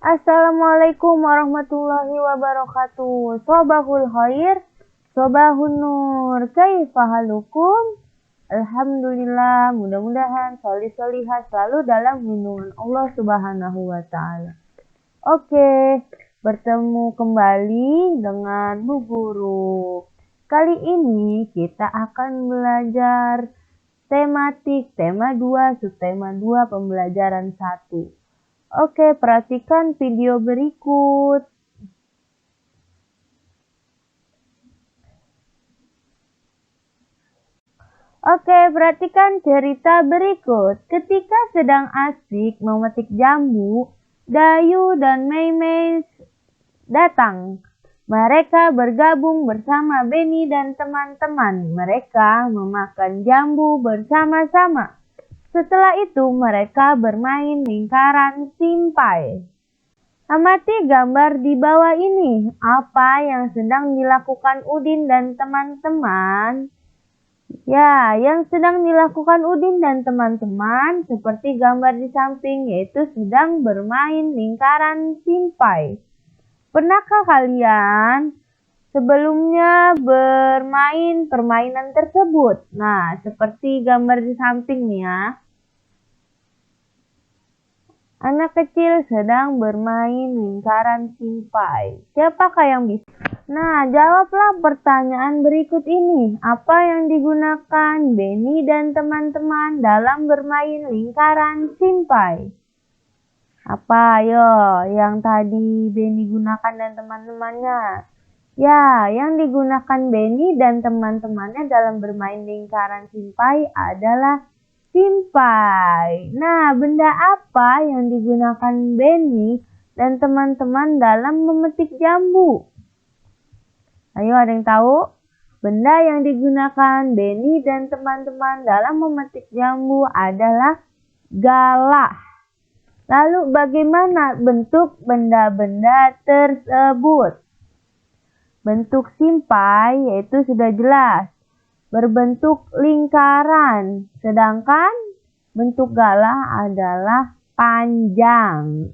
Assalamualaikum warahmatullahi wabarakatuh. Sobahul khair, sobahun nur. Kaifa halukum? Alhamdulillah, mudah-mudahan solih-solihah selalu dalam lindungan Allah Subhanahu wa Ta'ala. Oke, bertemu kembali dengan Bu Guru. Kali ini kita akan belajar tematik tema 2, subtema 2, pembelajaran 1. Oke, perhatikan video berikut. Oke, perhatikan cerita berikut. Ketika sedang asik memetik jambu, Dayu dan Meimei datang. Mereka bergabung bersama Beni dan teman-teman. Mereka memakan jambu bersama-sama. Setelah itu mereka bermain lingkaran simpai. Amati gambar di bawah ini. Apa yang sedang dilakukan Udin dan teman-teman? Ya, yang sedang dilakukan Udin dan teman-teman seperti gambar di samping, yaitu sedang bermain lingkaran simpai. Pernahkah kalian sebelumnya bermain permainan tersebut? Nah, seperti gambar di samping nih ya. Anak kecil sedang bermain lingkaran simpai. Siapakah yang bisa? Nah, jawablah pertanyaan berikut ini. Apa yang digunakan Beni dan teman-teman dalam bermain lingkaran simpai? Apa? Ayo, yang tadi Beni gunakan dan teman-temannya. Ya, yang digunakan Beni dan teman-temannya dalam bermain lingkaran simpai adalah simpai. Nah, benda apa yang digunakan Beni dan teman-teman dalam memetik jambu? Ayo, ada yang tahu? Benda yang digunakan Beni dan teman-teman dalam memetik jambu adalah galah. Lalu bagaimana bentuk benda-benda tersebut? Bentuk simpai yaitu sudah jelas, berbentuk lingkaran, sedangkan bentuk galah adalah panjang.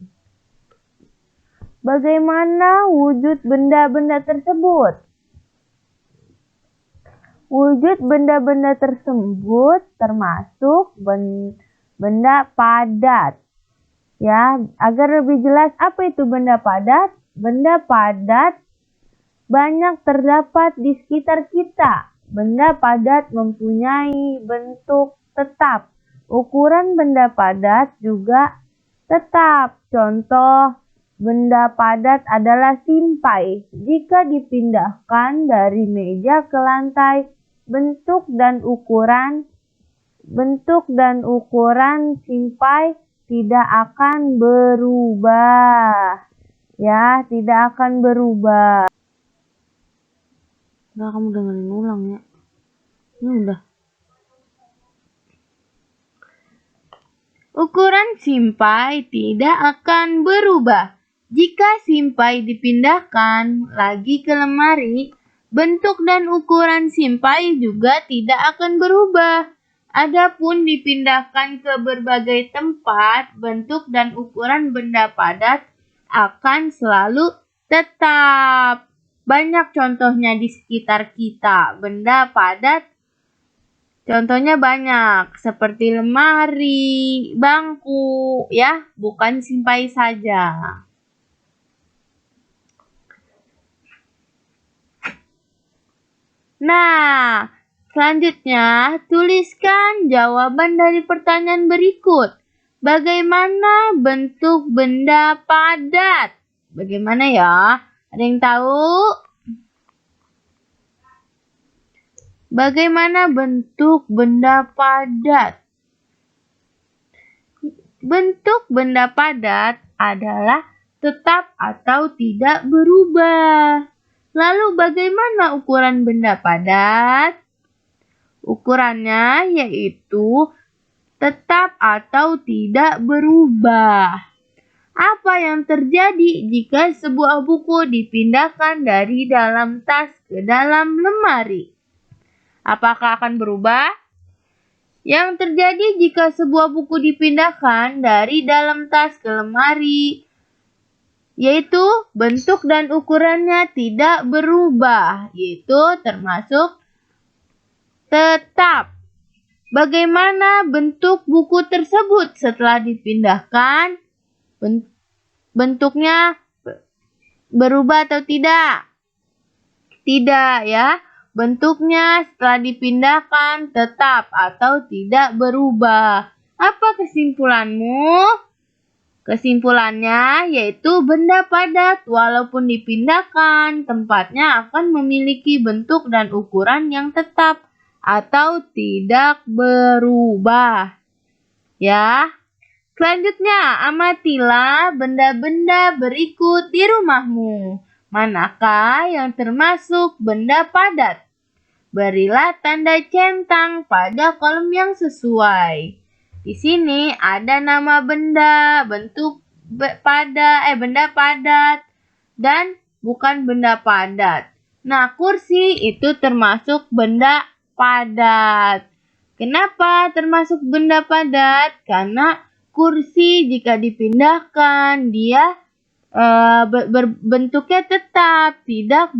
Bagaimana wujud benda-benda tersebut? Wujud benda-benda tersebut termasuk benda padat. Ya, agar lebih jelas apa itu benda padat? Benda padat banyak terdapat di sekitar kita. Benda padat mempunyai bentuk tetap. Ukuran benda padat juga tetap. Contoh benda padat adalah simpai. Jika dipindahkan dari meja ke lantai, bentuk dan ukuran simpai tidak akan berubah. Ya, tidak akan berubah. Nah, kamu dengerin ulang ya. Ini udah. Ukuran simpai tidak akan berubah. Jika simpai dipindahkan lagi ke lemari, bentuk dan ukuran simpai juga tidak akan berubah. Adapun dipindahkan ke berbagai tempat, bentuk dan ukuran benda padat akan selalu tetap. Banyak contohnya di sekitar kita, benda padat. Contohnya banyak, seperti lemari, bangku, ya, bukan simpai saja. Nah, selanjutnya tuliskan jawaban dari pertanyaan berikut. Bagaimana bentuk benda padat? Bagaimana ya? Ada yang tahu? Bagaimana bentuk benda padat? Bentuk benda padat adalah tetap atau tidak berubah. Lalu bagaimana ukuran benda padat? Ukurannya yaitu tetap atau tidak berubah. Apa yang terjadi jika sebuah buku dipindahkan dari dalam tas ke dalam lemari? Apakah akan berubah? Yang terjadi jika sebuah buku dipindahkan dari dalam tas ke lemari, yaitu bentuk dan ukurannya tidak berubah, yaitu termasuk tetap. Bagaimana bentuk buku tersebut setelah dipindahkan? Bentuknya berubah atau tidak? Tidak ya. Bentuknya setelah dipindahkan tetap atau tidak berubah. Apa kesimpulanmu? Kesimpulannya yaitu benda padat walaupun dipindahkan, tempatnya akan memiliki bentuk dan ukuran yang tetap atau tidak berubah. Ya. Selanjutnya, amatilah benda-benda berikut di rumahmu. Manakah yang termasuk benda padat? Berilah tanda centang pada kolom yang sesuai. Di sini ada nama benda, bentuk benda padat dan bukan benda padat. Nah, kursi itu termasuk benda padat. Kenapa termasuk benda padat? Karena kursi jika dipindahkan dia bentuknya tetap, tidak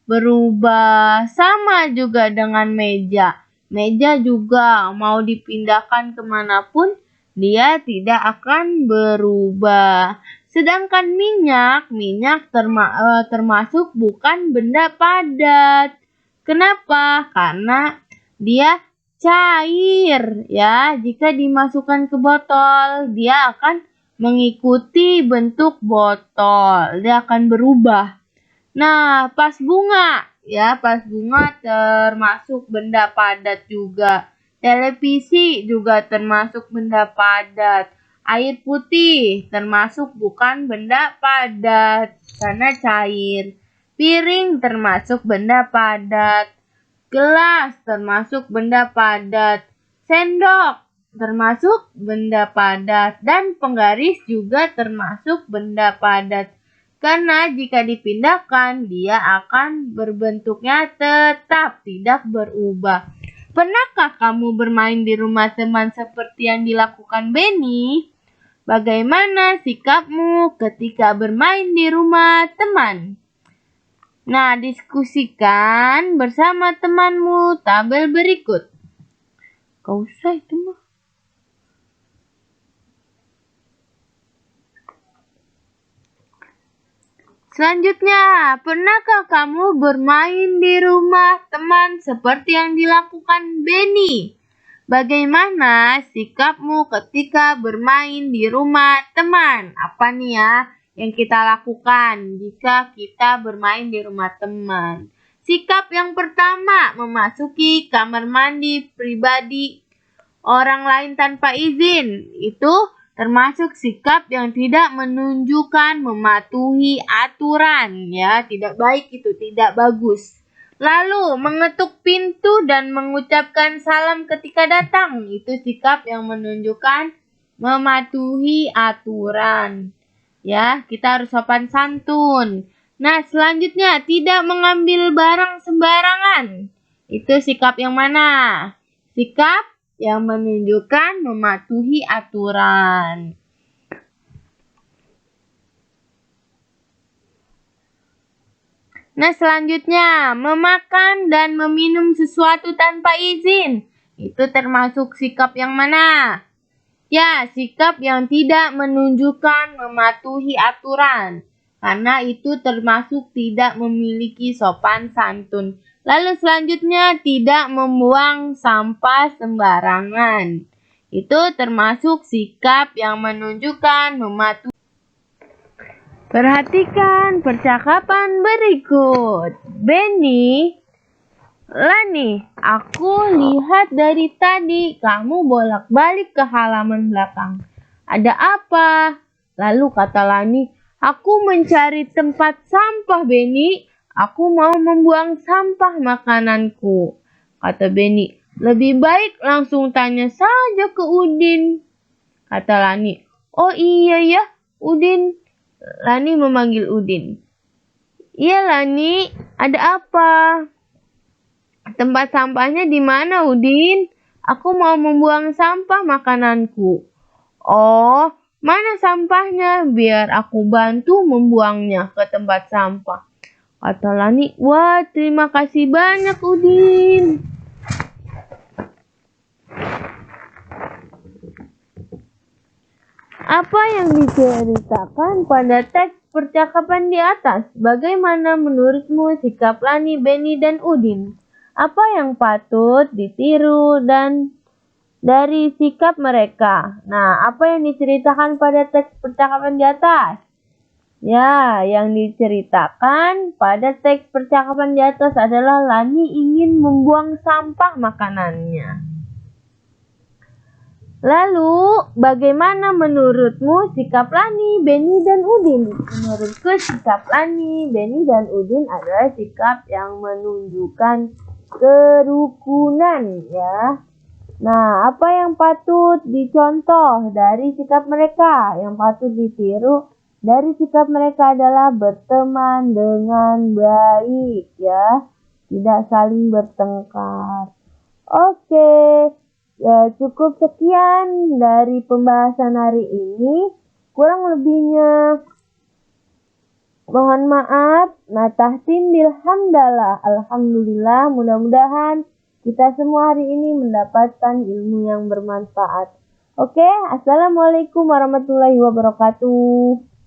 berubah. Sama juga dengan meja. Meja juga mau dipindahkan kemanapun, dia tidak akan berubah. Sedangkan minyak termasuk bukan benda padat. Kenapa? Karena dia cair ya. Jika dimasukkan ke botol, dia akan mengikuti bentuk botol. Dia akan berubah. Nah, vas bunga ya, vas bunga termasuk benda padat juga. Televisi juga termasuk benda padat. Air putih termasuk bukan benda padat karena cair. Piring termasuk benda padat. Gelas termasuk benda padat. Sendok termasuk benda padat. Dan penggaris juga termasuk benda padat. Karena jika dipindahkan, dia akan berbentuknya tetap, tidak berubah. Pernahkah kamu bermain di rumah teman seperti yang dilakukan Benny? Bagaimana sikapmu ketika bermain di rumah teman? Nah, diskusikan bersama temanmu tabel berikut. Gak usah itu mah. Selanjutnya, pernahkah kamu bermain di rumah teman seperti yang dilakukan Benny? Bagaimana sikapmu ketika bermain di rumah teman? Apa nih ya yang kita lakukan jika kita bermain di rumah teman? Sikap yang pertama, memasuki kamar mandi pribadi orang lain tanpa izin. Itu termasuk sikap yang tidak menunjukkan mematuhi aturan ya, tidak baik, itu tidak bagus. Lalu mengetuk pintu dan mengucapkan salam ketika datang, itu sikap yang menunjukkan mematuhi aturan. Ya, kita harus sopan santun. Nah, selanjutnya tidak mengambil barang sembarangan. Itu sikap yang mana? Sikap yang menunjukkan mematuhi aturan. Nah, selanjutnya memakan dan meminum sesuatu tanpa izin. Itu termasuk sikap yang mana? Ya, sikap yang tidak menunjukkan mematuhi aturan. Karena itu termasuk tidak memiliki sopan santun. Lalu selanjutnya tidak membuang sampah sembarangan. Itu termasuk sikap yang menunjukkan mematuhi. Perhatikan percakapan berikut. Benny, Lani, aku lihat dari tadi kamu bolak-balik ke halaman belakang. Ada apa? Lalu kata Lani, aku mencari tempat sampah, Benny. Aku mau membuang sampah makananku. Kata Benny, lebih baik langsung tanya saja ke Udin. Kata Lani, oh iya ya, Udin. Lani memanggil Udin. Iya Lani, ada apa? Tempat sampahnya di mana, Udin? Aku mau membuang sampah makananku. Oh, Mana sampahnya? Biar aku bantu membuangnya ke tempat sampah. Kata Lani, wah terima kasih banyak Udin. Apa yang diceritakan pada teks percakapan di atas? Bagaimana menurutmu sikap Lani, Benny, dan Udin? Apa yang patut ditiru dan dari sikap mereka? Nah, apa yang diceritakan pada teks percakapan di atas? Ya, yang diceritakan pada teks percakapan di atas adalah Lani ingin membuang sampah makanannya. Lalu, bagaimana menurutmu sikap Lani, Benny, dan Udin? Menurutku sikap Lani, Benny, dan Udin adalah sikap yang menunjukkan kerukunan ya. Nah, apa yang patut dicontoh dari sikap mereka? Yang patut ditiru dari sikap mereka adalah berteman dengan baik ya. Tidak saling bertengkar. Oke. Ya, cukup sekian dari pembahasan hari ini. Kurang lebihnya mohon maaf. Natahtin bilhamdalah. Alhamdulillah, mudah-mudahan kita semua hari ini mendapatkan ilmu yang bermanfaat. Oke, assalamualaikum warahmatullahi wabarakatuh.